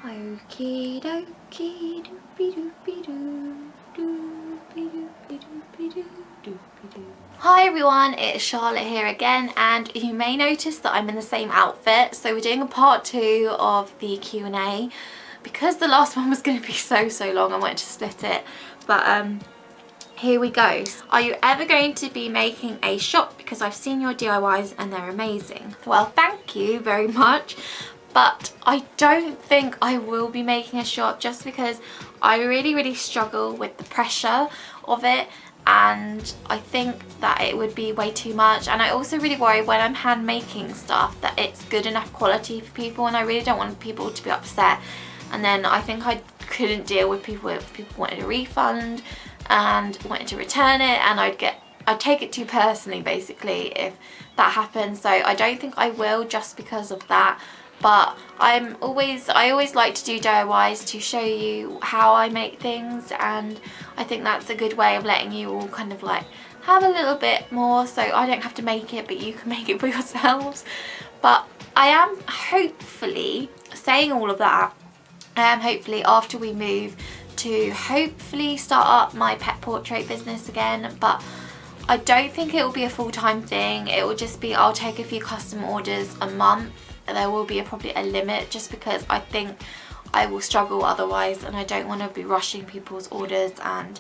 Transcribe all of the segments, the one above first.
Okie dokie doopy doopy doo doopy doopy doopy doo doopy doo. Hi everyone, it's Charlotte here again, and you may notice that I'm in the same outfit. So we're doing a part 2 of the Q&A. Because the last one was going to be so long, I wanted to split it. But here we go. Are you ever going to be making a shop? Because I've seen your DIYs and they're amazing. Well, thank you very much. But I don't think I will be making a shop, just because I really struggle with the pressure of it, and I think that it would be way too much. And I also really worry when I'm hand making stuff that it's good enough quality for people, and I really don't want people to be upset. And then I think I couldn't deal with people if people wanted a refund and wanted to return it, and I'd take it too personally basically if that happens. So I don't think I will, just because of that. But I always like to do DIYs to show you how I make things, and I think that's a good way of letting you all kind of like have a little bit more, so I don't have to make it but you can make it for yourselves. But I am hopefully, saying all of that, hopefully after we move to hopefully start up my pet portrait business again. But I don't think it will be a full-time thing. It will just be, I'll take a few custom orders a month. There will be probably a limit, just because I think I will struggle otherwise, and I don't want to be rushing people's orders and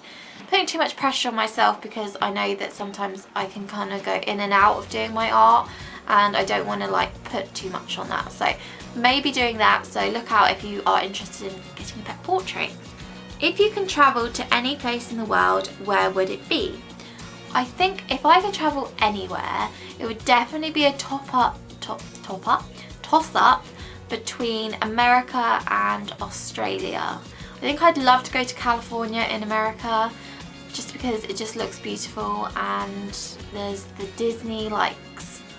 putting too much pressure on myself, because I know that sometimes I can kind of go in and out of doing my art, and I don't want to like put too much on that. So maybe doing that, so look out if you are interested in getting a pet portrait. If you can travel to any place in the world, where would it be? I think if I could travel anywhere, it would definitely be a toss-up between America and Australia. I think I'd love to go to California in America, just because it just looks beautiful, and there's the Disney like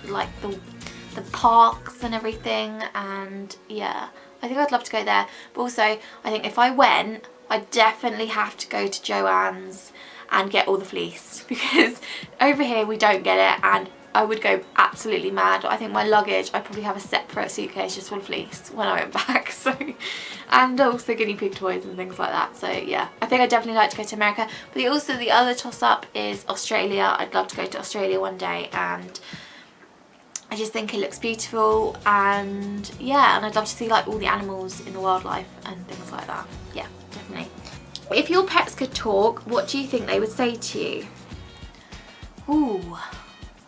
the parks and everything, and yeah, I think I'd love to go there. But also I think if I went, I'd definitely have to go to Joann's and get all the fleece, because over here we don't get it, and I would go absolutely mad. I think my luggage, I probably have a separate suitcase just full of fleece when I went back. So, and also guinea pig toys and things like that. So yeah, I think I'd definitely like to go to America. But also the other toss-up is Australia. I'd love to go to Australia one day, and I just think it looks beautiful, and yeah, and I'd love to see like all the animals in the wildlife and things like that. Yeah, definitely. If your pets could talk, what do you think they would say to you? Ooh.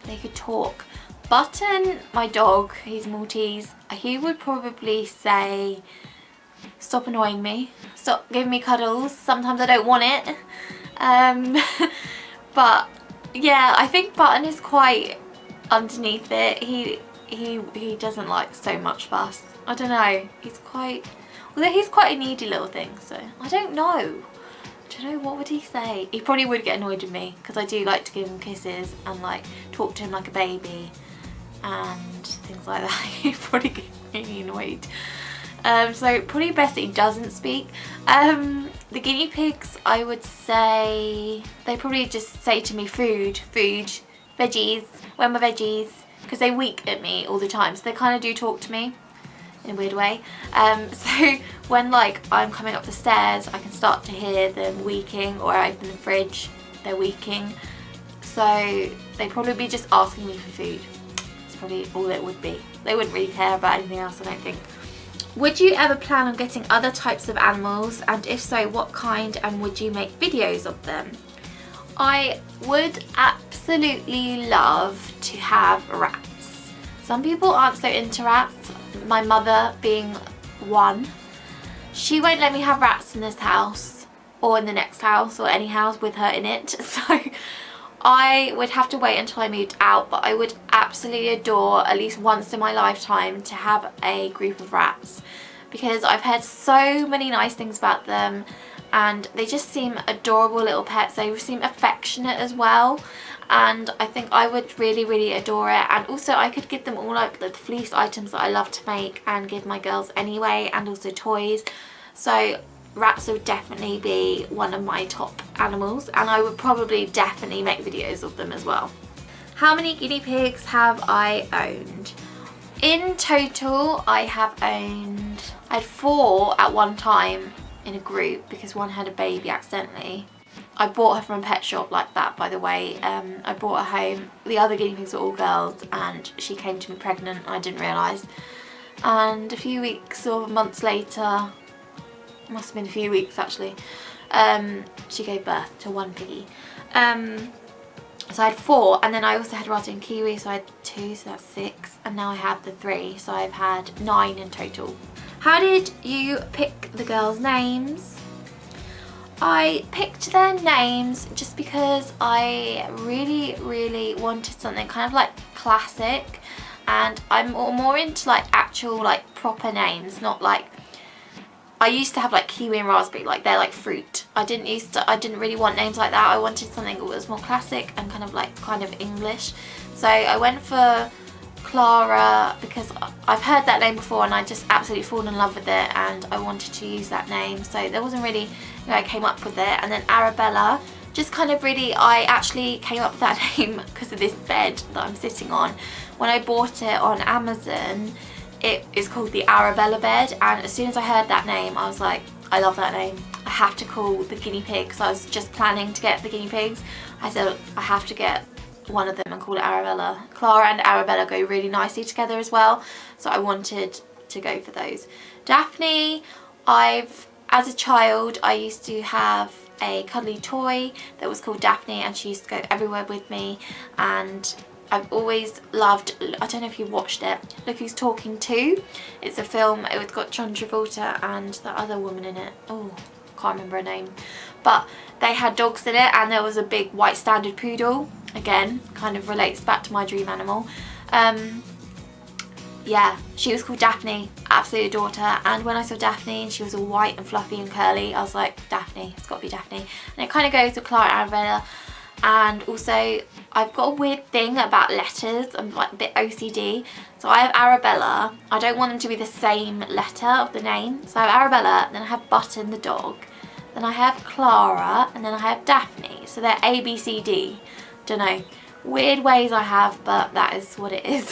They could talk. Button, my dog, he's Maltese, he would probably say, stop annoying me, stop giving me cuddles, sometimes I don't want it. But yeah, I think Button is quite underneath it. He doesn't like so much fuss. I don't know, he's quite a needy little thing, so I don't know. What would he say? He probably would get annoyed with me, because I do like to give him kisses and like talk to him like a baby and things like that. He'd probably get really annoyed. So probably best that he doesn't speak. The guinea pigs, I would say, they probably just say to me food, veggies, where are my veggies? Because they weep at me all the time, so they kind of do talk to me in a weird way. So when like I'm coming up the stairs, I can start to hear them weeking, or I open the fridge, they're weeking. So they'd probably be just asking me for food. That's probably all it would be. They wouldn't really care about anything else, I don't think. Would you ever plan on getting other types of animals, and if so, what kind, and would you make videos of them? I would absolutely love to have rats. Some people aren't so into rats. My mother being one, she won't let me have rats in this house or in the next house or any house with her in it. So I would have to wait until I moved out, but I would absolutely adore, at least once in my lifetime, to have a group of rats, because I've heard so many nice things about them, and they just seem adorable little pets. They seem affectionate as well, and I think I would really adore it. And also I could give them all like the fleece items that I love to make and give my girls anyway, and also toys. So rats would definitely be one of my top animals, and I would probably definitely make videos of them as well. How many guinea pigs have I owned? In total I have owned, I had 4 at one time in a group because one had a baby accidentally. I bought her from a pet shop like that, by the way. I brought her home. The other guinea pigs were all girls and she came to me pregnant. I didn't realise. And a few weeks or months later, must have been a few weeks actually, she gave birth to one piggy. So I had 4, and then I also had Raspberry and Kiwi, so I had 2, so that's 6, and now I have the 3, so I've had 9 in total. How did you pick the girls' names? I picked their names just because I really wanted something kind of like classic, and I'm more into like actual like proper names, not like, I used to have like kiwi and raspberry, like they're like fruit. I didn't really want names like that. I wanted something that was more classic and kind of English. So I went for Clara because I've heard that name before and I just absolutely fallen in love with it, and I wanted to use that name. So there wasn't really, I came up with it. And then Arabella, just kind of really, I actually came up with that name because of this bed that I'm sitting on. When I bought it on Amazon, it is called the Arabella bed, and as soon as I heard that name I was like, I love that name. I have to call the guinea pigs. I was just planning to get the guinea pigs. I said I have to get one of them and call it Arabella. Clara and Arabella go really nicely together as well, so I wanted to go for those. Daphne, as a child I used to have a cuddly toy that was called Daphne, and she used to go everywhere with me, and I've always loved, I don't know if you watched it, Look Who's Talking To. It's a film, it's got John Travolta and the other woman in it. Oh, can't remember her name. But they had dogs in it, and there was a big white standard poodle. Again, kind of relates back to my dream animal. Yeah, she was called Daphne, absolutely adored her. And when I saw Daphne and she was all white and fluffy and curly, I was like, Daphne, it's got to be Daphne. And it kind of goes with Clara and Arabella. And also I've got a weird thing about letters. I'm like a bit OCD. So I have Arabella. I don't want them to be the same letter of the name. So I have Arabella, then I have Button the dog, then I have Clara, and then I have Daphne. So they're A, B, C, D. Don't know. Weird ways I have, but that is what it is.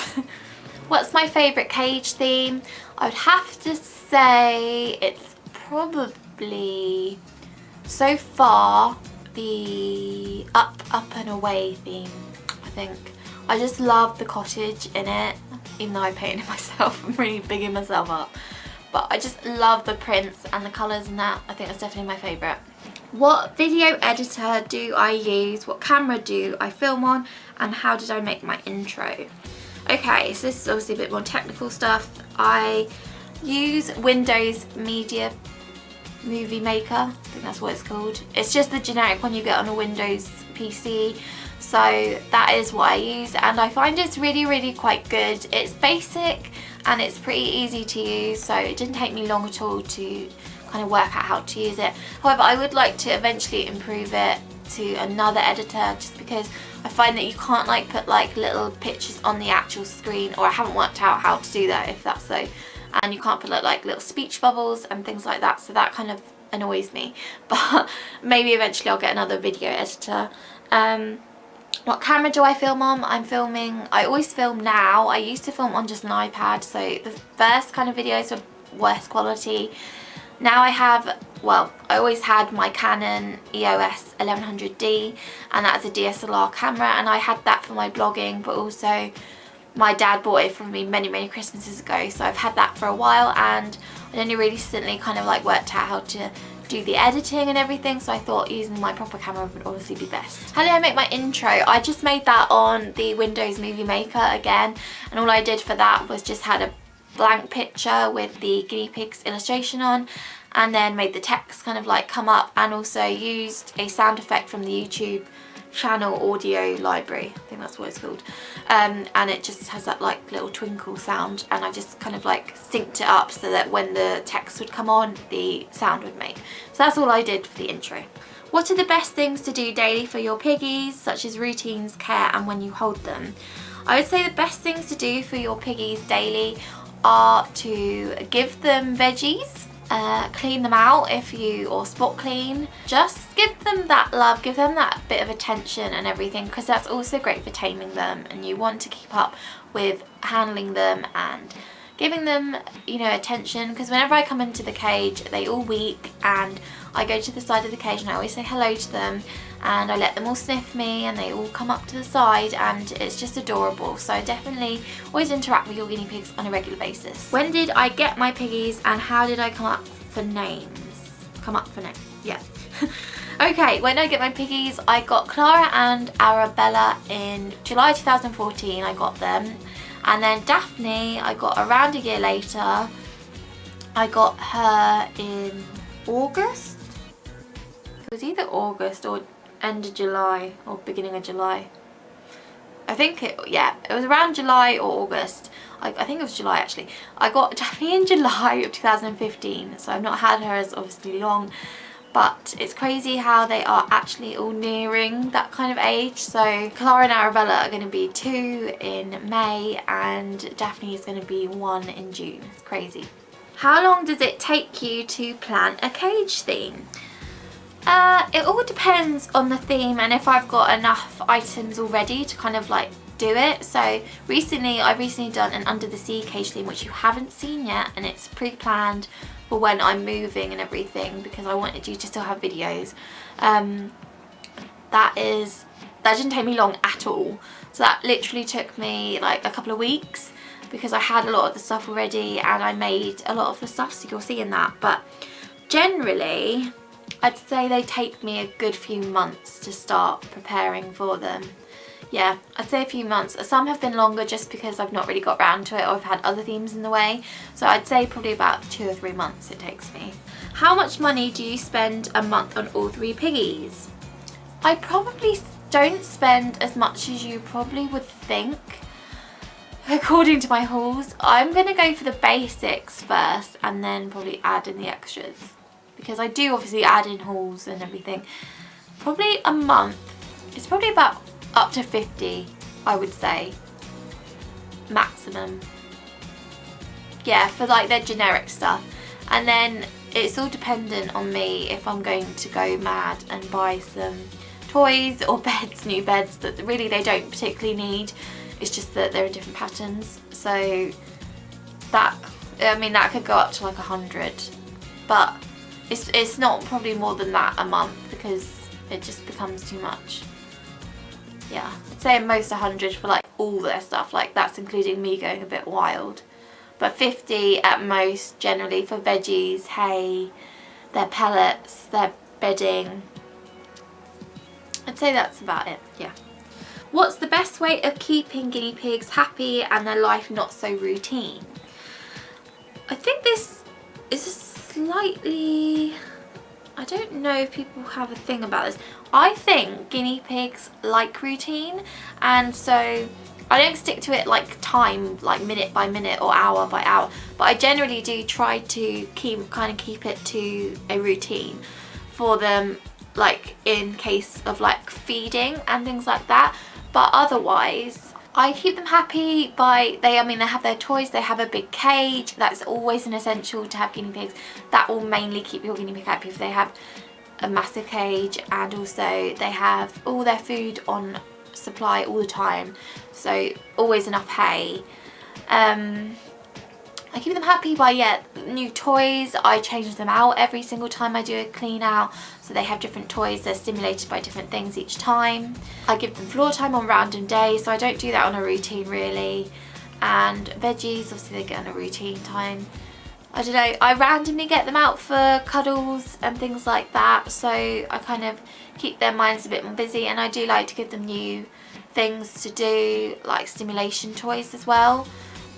What's my favourite cage theme? I would have to say it's probably, so far, the up and away theme. I think I just love the cottage in it, even though I painted it myself. I'm really bigging myself up, but I just love the prints and the colours and that. I think that's definitely my favourite. What video editor do I use? What camera do I film on? And how did I make my intro? Okay, so this is obviously a bit more technical stuff. I use Windows Movie Maker, I think that's what it's called. It's just the generic one you get on a Windows PC. So that is what I use, and I find it's really quite good. It's basic and it's pretty easy to use, so it didn't take me long at all to kind of work out how to use it. However, I would like to eventually improve it to another editor, just because I find that you can't like put like little pictures on the actual screen, or I haven't worked out how to do that, if that's so. And you can't put like little speech bubbles and things like that, so that kind of annoys me. But maybe eventually I'll get another video editor. What camera do I film on? I always film now. I used to film on just an iPad, so the first kind of videos were worse quality. Now I have, well, I always had my Canon EOS 1100D, and that's a DSLR camera, and I had that for my blogging, but also my dad bought it for me many Christmases ago, so I've had that for a while, and I only recently kind of like worked out how to do the editing and everything, so I thought using my proper camera would obviously be best. How did I make my intro? I just made that on the Windows Movie Maker again, and all I did for that was just had a blank picture with the guinea pigs illustration on, and then made the text kind of like come up, and also used a sound effect from the YouTube channel audio library, I think that's what it's called, and it just has that like little twinkle sound, and I just kind of like synced it up so that when the text would come on, the sound would make. So that's all I did for the intro. What are the best things to do daily for your piggies, such as routines, care, and when you hold them? I would say the best things to do for your piggies daily are to give them veggies, clean them out or spot clean. Just give them that love, give them that bit of attention and everything, because that's also great for taming them, and you want to keep up with handling them and giving them, you know, attention, because whenever I come into the cage they all weep, and I go to the side of the cage and I always say hello to them, and I let them all sniff me and they all come up to the side, and it's just adorable. So definitely always interact with your guinea pigs on a regular basis. When did I get my piggies and how did I come up for names? Yeah. Okay, when I get my piggies, I got Clara and Arabella in July 2014, I got them. And then Daphne, I got around a year later. I got her in August. It was either August or end of July or beginning of July. I think it was around July or August. I think it was July actually. I got Daphne in July of 2015, so I've not had her as obviously long. But it's crazy how they are actually all nearing that kind of age. So Clara and Arabella are going to be 2 in May and Daphne is going to be 1 in June. It's crazy. How long does it take you to plan a cage theme? It all depends on the theme and if I've got enough items already to kind of like do it. So I've recently done an under the sea cage theme, which you haven't seen yet, and it's pre-planned for when I'm moving and everything, because I wanted you to still have videos. That didn't take me long at all. So that literally took me like a couple of weeks, because I had a lot of the stuff already and I made a lot of the stuff, so you'll see in that. But generally I'd say they take me a good few months to start preparing for them. Yeah, I'd say a few months. Some have been longer just because I've not really got round to it, or I've had other themes in the way. So I'd say probably about 2 or 3 months it takes me. How much money do you spend a month on all 3 piggies? I probably don't spend as much as you probably would think, according to my hauls. I'm going to go for the basics first and then probably add in the extras, because I do obviously add in hauls and everything. Probably a month, it's probably about up to 50, I would say, maximum. Yeah, for like their generic stuff. And then it's all dependent on me if I'm going to go mad and buy some toys or beds, new beds that really they don't particularly need. It's just that they're in different patterns. So that, I mean, that could go up to like 100, but it's not probably more than that a month, because it just becomes too much. Yeah, I'd say at most 100 for like all their stuff, like that's including me going a bit wild. But 50 at most generally for veggies, hay, their pellets, their bedding. I'd say that's about it, yeah. What's the best way of keeping guinea pigs happy and their life not so routine? I think this is a slightly, I don't know if people have a thing about this. I think guinea pigs like routine, and so I don't stick to it like time, like minute by minute or hour by hour, but I generally do try to keep it to a routine for them, like in case of like feeding and things like that. But otherwise I keep them happy by, they have their toys, they have a big cage. That's always an essential to have guinea pigs. That will mainly keep your guinea pig happy if they have a massive cage, and also they have all their food on supply all the time, so always enough hay. I keep them happy by, new toys. I change them out every single time I do a clean out, so they have different toys. They're stimulated by different things each time. I give them floor time on random days, so I don't do that on a routine really. And veggies, obviously they get on a routine time. I don't know, I randomly get them out for cuddles and things like that, so I kind of keep their minds a bit more busy, and I do like to give them new things to do, like stimulation toys as well,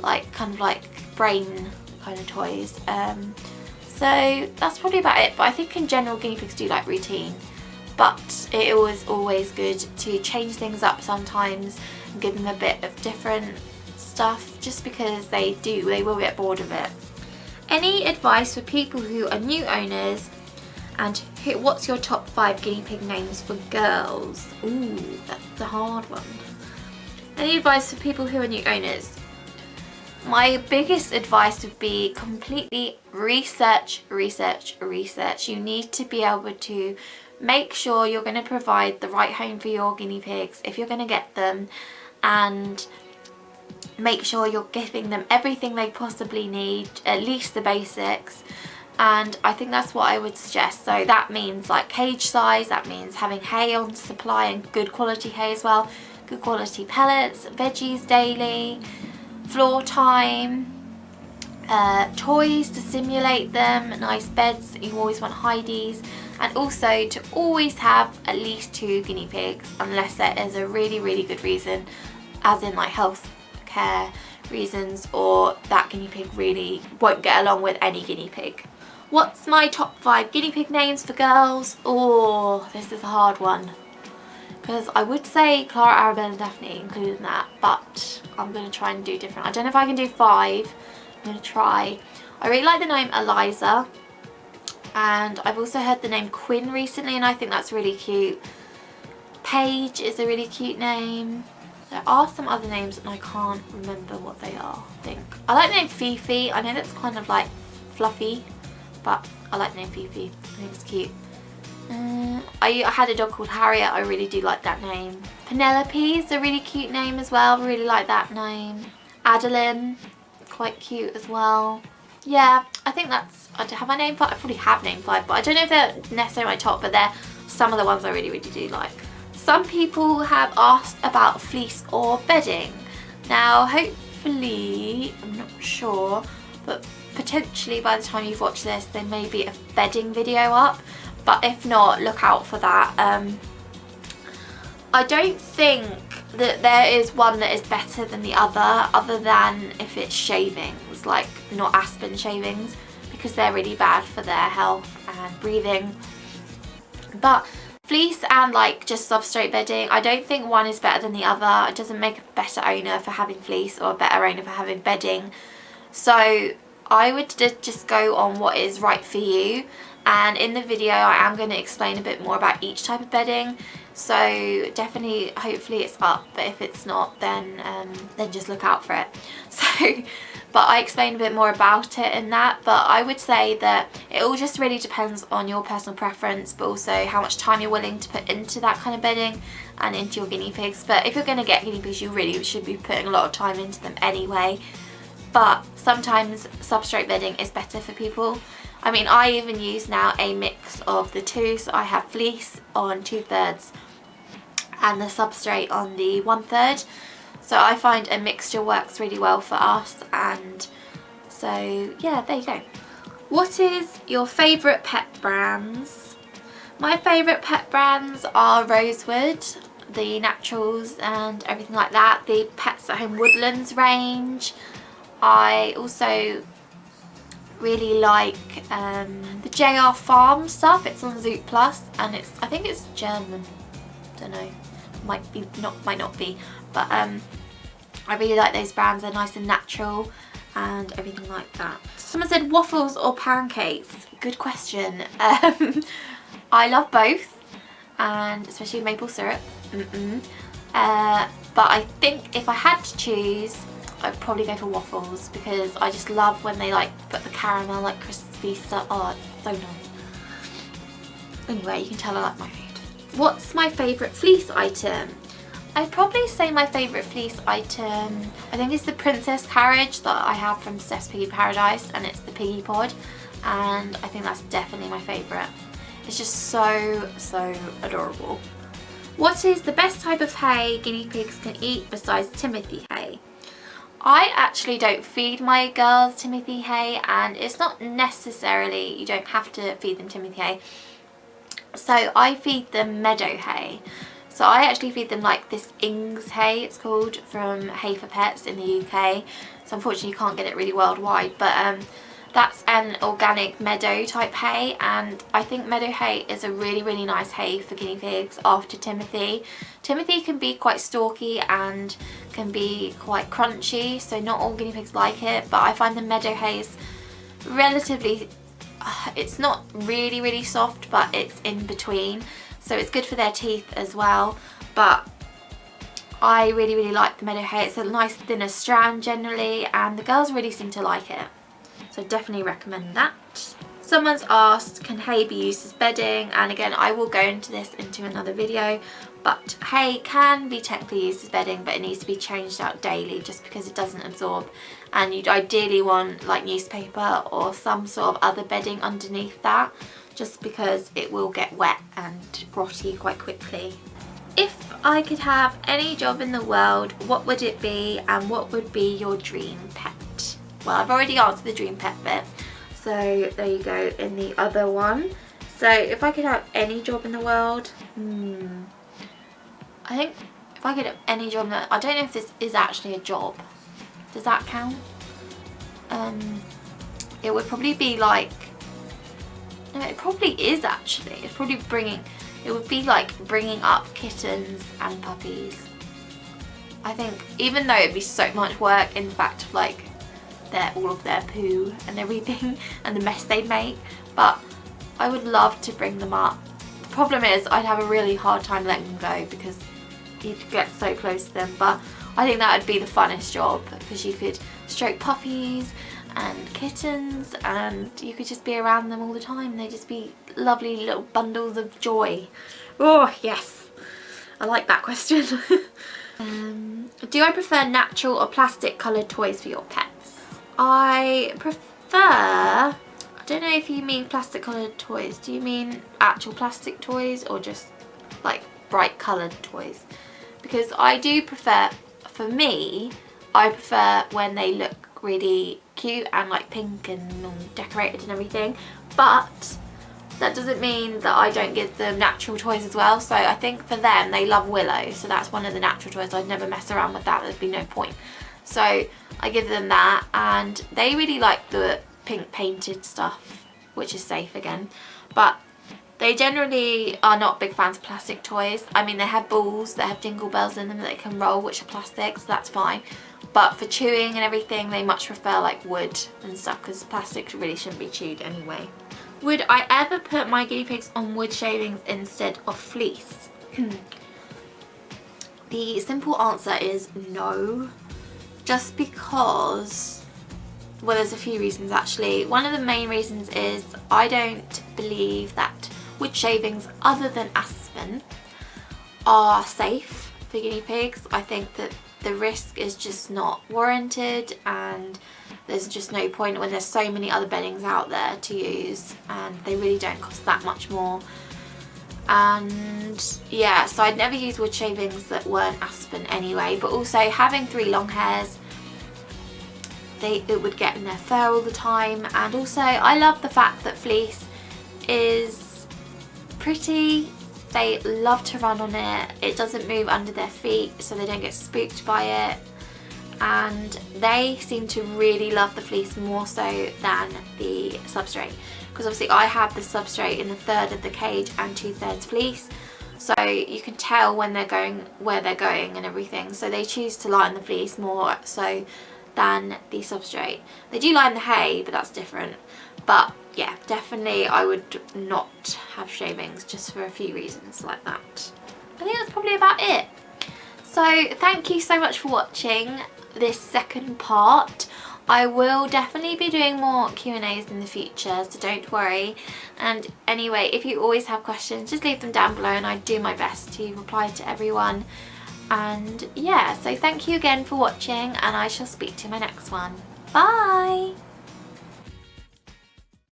like kind of like brain kind of toys. So that's probably about it, but I think in general guinea pigs do like routine, but it was always good to change things up sometimes and give them a bit of different stuff, just because they will get bored of it. Any advice for people who are new owners, and what's your top 5 guinea pig names for girls? Ooh, that's a hard one. Any advice for people who are new owners? My biggest advice would be completely research. You need to be able to make sure you're going to provide the right home for your guinea pigs if you're going to get them, and make sure you're giving them everything they possibly need, at least the basics. And I think that's what I would suggest. So that means like cage size, that means having hay on supply and good quality hay as well, good quality pellets, veggies daily, floor time, toys to stimulate them, nice beds, you always want Heidi's, and also to always have at least 2 guinea pigs unless there is a really good reason, as in like health care reasons, or that guinea pig really won't get along with any guinea pig. What's my top 5 guinea pig names for girls? Oh, this is a hard one, because I would say Clara, Arabelle and Daphne included in that, but I'm going to try and do different. I don't know if I can do 5. I'm going to try. I really like the name Eliza, and I've also heard the name Quinn recently, and I think that's really cute. Paige is a really cute name. There are some other names and I can't remember what they are, I think. I like the name Fifi. I know that's kind of like fluffy, but I like the name Fifi. I think it's cute. I had a dog called Harriet. I really do like that name. Penelope is a really cute name as well. Really like that name. Adeline, quite cute as well. Yeah, I think that's, have I named 5? I probably have named 5, but I don't know if they're necessarily my top, but they're some of the ones I really do like. Some people have asked about fleece or bedding. Now, hopefully, I'm not sure, but potentially by the time you've watched this, there may be a bedding video up. But if not, look out for that. I don't think that there is one that is better than the other than if it's shavings, like not aspen shavings, because they're really bad for their health and breathing. But fleece and like just substrate bedding, I don't think one is better than the other. It doesn't make a better owner for having fleece or a better owner for having bedding. So I would just go on what is right for you. And in the video I am going to explain a bit more about each type of bedding. So definitely, hopefully it's up, but if it's not, then just look out for it. So, but I explained a bit more about it in that, but I would say that it all just really depends on your personal preference, but also how much time you're willing to put into that kind of bedding and into your guinea pigs. But if you're going to get guinea pigs, you really should be putting a lot of time into them anyway. But sometimes substrate bedding is better for people. I mean, I even use now a mix of the two, so I have fleece on 2/3 and the substrate on the 1/3. So I find a mixture works really well for us, and so yeah, there you go. What is your favourite pet brands? My favourite pet brands are Rosewood, the Naturals and everything like that, the Pets at Home Woodlands range. I also really like the JR Farm stuff. It's on Zoot Plus, and I think it's German. Don't know, might not be, but I really like those brands. They're nice and natural and everything like that. Someone said waffles or pancakes. Good question. I love both, and especially maple syrup. But I think if I had to choose, I'd probably go for waffles, because I just love when they like put the caramel like crispy stuff. Oh, it's so nice. Anyway, you can tell I like my food. What's my favourite fleece item? I'd probably say my favourite fleece item, I think it's the Princess Carriage that I have from Steph's Piggy Paradise, and it's the Piggy Pod, and I think that's definitely my favourite. It's just so adorable. What is the best type of hay guinea pigs can eat besides Timothy hay? I actually don't feed my girls Timothy hay, and it's not necessarily, you don't have to feed them Timothy hay. So I feed them meadow hay. So I actually feed them like this Ings hay, it's called, from Hay for Pets in the UK. So unfortunately you can't get it really worldwide, but that's an organic meadow type hay, and I think meadow hay is a really nice hay for guinea pigs after Timothy. Timothy can be quite stalky and can be quite crunchy, so not all guinea pigs like it, but I find the meadow hay is relatively, it's not really soft, but it's in between, so it's good for their teeth as well. But I really like the meadow hay. It's a nice thinner strand generally, and the girls really seem to like it. So definitely recommend that. Someone's asked, can hay be used as bedding? And again, I will go into this into another video, but hay can be technically used as bedding, but it needs to be changed out daily just because it doesn't absorb, and you'd ideally want like newspaper or some sort of other bedding underneath that, just because it will get wet and grotty quite quickly. If I could have any job in the world, what would it be, and what would be your dream pet? Well, I've already answered the dream pet bit, so there you go in the other one. So if I could have any job in the world, I think if I could have any job in the, I don't know if this is actually a job. Does that count? It would probably be like, no, it probably is actually. It's probably it would be like bringing up kittens and puppies. I think, even though it'd be so much work in fact of like all of their poo and everything and the mess they'd make, but I would love to bring them up. The problem is I'd have a really hard time letting them go because you'd get so close to them, but I think that would be the funnest job because you could stroke puppies and kittens and you could just be around them all the time. They'd just be lovely little bundles of joy. Oh yes, I like that question. Do I prefer natural or plastic coloured toys for your pets? I prefer, I don't know if you mean plastic coloured toys. Do you mean actual plastic toys or just like bright coloured toys? Because I do prefer, for me, I prefer when they look really cute and like pink and all decorated and everything, but that doesn't mean that I don't give them natural toys as well. So I think for them, they love Willow, so that's one of the natural toys. I'd never mess around with that, there'd be no point. So I give them that, and they really like the pink painted stuff, which is safe again, but they generally are not big fans of plastic toys. I mean, they have balls that have jingle bells in them that they can roll, which are plastic, so that's fine. But for chewing and everything, they much prefer like wood and stuff, because plastic really shouldn't be chewed anyway. Would I ever put my guinea pigs on wood shavings instead of fleece? The simple answer is no. Just because, well, there's a few reasons actually. One of the main reasons is I don't believe that wood shavings other than aspen are safe for guinea pigs. I think that the risk is just not warranted, and there's just no point when there's so many other beddings out there to use, and they really don't cost that much more. And yeah, so I'd never use wood shavings that weren't aspen anyway, but also having 3 long hairs, it would get in their fur all the time. And also I love the fact that fleece is pretty. They love to run on it. It doesn't move under their feet, so they don't get spooked by it. And they seem to really love the fleece more so than the substrate, because obviously I have the substrate in 1/3 of the cage and 2/3 fleece, so you can tell when they're going where they're going and everything. So they choose to lie in the fleece more so than the substrate. They do lie in the hay, but that's different. But yeah, definitely I would not have shavings, just for a few reasons like that. I think that's probably about it. So thank you so much for watching this second part. I will definitely be doing more Q&As in the future, so don't worry. And anyway, if you always have questions, just leave them down below and I do my best to reply to everyone. And yeah, so thank you again for watching, and I shall speak to you in my next one. Bye!